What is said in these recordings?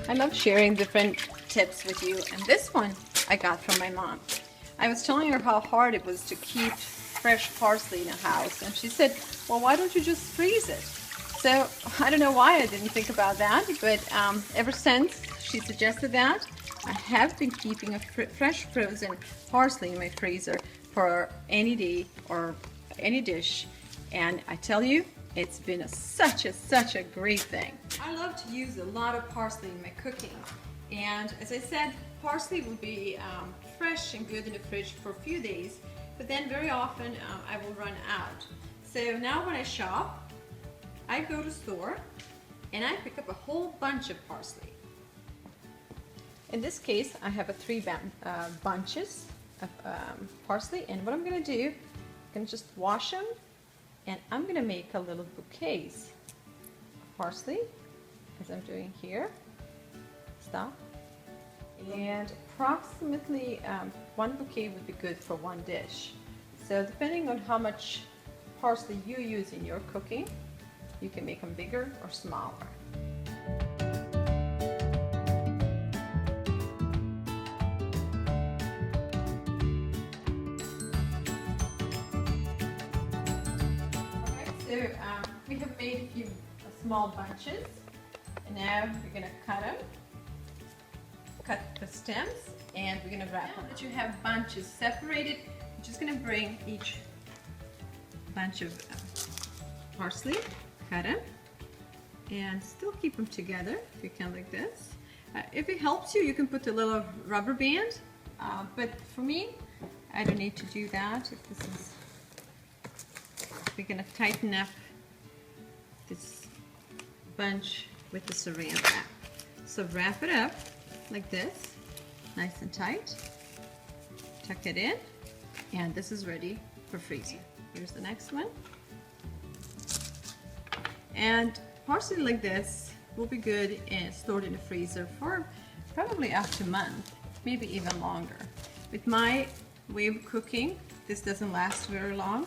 I love sharing different tips with you, and this one I got from my mom. I was telling her how hard it was to keep fresh parsley in a house, and she said, well, why don't you just freeze it? So I don't know why I didn't think about that, but ever since she suggested that, I have been keeping a fresh frozen parsley in my freezer for any day or any dish, and I tell you, it's been such a great thing. I love to use a lot of parsley in my cooking, and as I said, parsley will be fresh and good in the fridge for a few days, but then very often I will run out. So now when I shop, I go to the store and I pick up a whole bunch of parsley. In this case, I have three bunches of parsley, and what I'm going to do, I'm going to just wash them, and I'm going to make a little bouquets of parsley, as I'm doing here. Stop. And approximately one bouquet would be good for one dish. So depending on how much parsley you use in your cooking, you can make them bigger or smaller. So we have made a few small bunches, and now we're going to cut them. Cut the stems, and we're going to wrap them. Now that you have bunches separated, you're just going to bring each bunch of parsley, cut them, and still keep them together if you can, like this. If it helps you, you can put a little rubber band, but for me, I don't need to do that. If this is, we're going to tighten up this bunch with the saran wrap. So wrap it up like this, nice and tight. Tuck it in, and this is ready for freezing. Here's the next one. And parsley like this will be good and stored in the freezer for probably up to a month, maybe even longer. With my way of cooking, this doesn't last very long.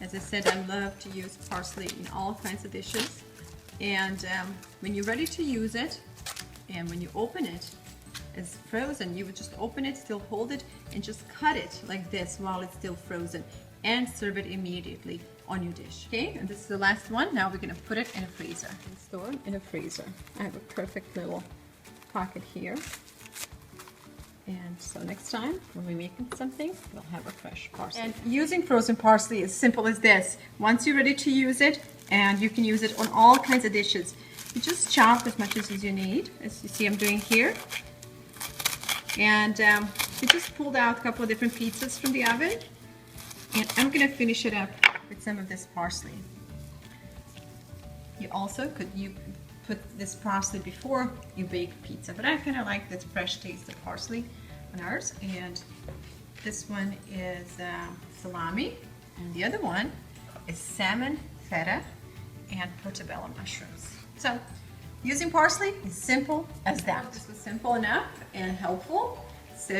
As I said, I love to use parsley in all kinds of dishes. And when you're ready to use it, and when you open it, it's frozen, you would just open it, still hold it, and just cut it like this while it's still frozen, and serve it immediately on your dish. Okay, and this is the last one. Now we're gonna put it in a freezer. Store in a freezer. I have a perfect little pocket here. And so next time when we're making something, we'll have a fresh parsley. And using frozen parsley is simple as this. Once you're ready to use it, and you can use it on all kinds of dishes, you just chop as much as you need, as you see I'm doing here. And we just pulled out a couple of different pizzas from the oven, and I'm going to finish it up with some of this parsley. You also could put this parsley before you bake pizza, but I kind of like this fresh taste of parsley on ours. And this one is salami, and the other one is salmon, feta, and portobello mushrooms. So using parsley is simple as that. This was simple enough and helpful. So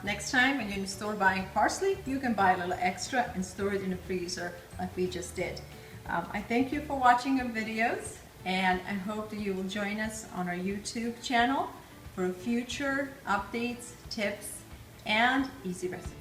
next time when you're in the store buying parsley, you can buy a little extra and store it in the freezer like we just did. I thank you for watching our videos, and I hope that you will join us on our YouTube channel for future updates, tips, and easy recipes.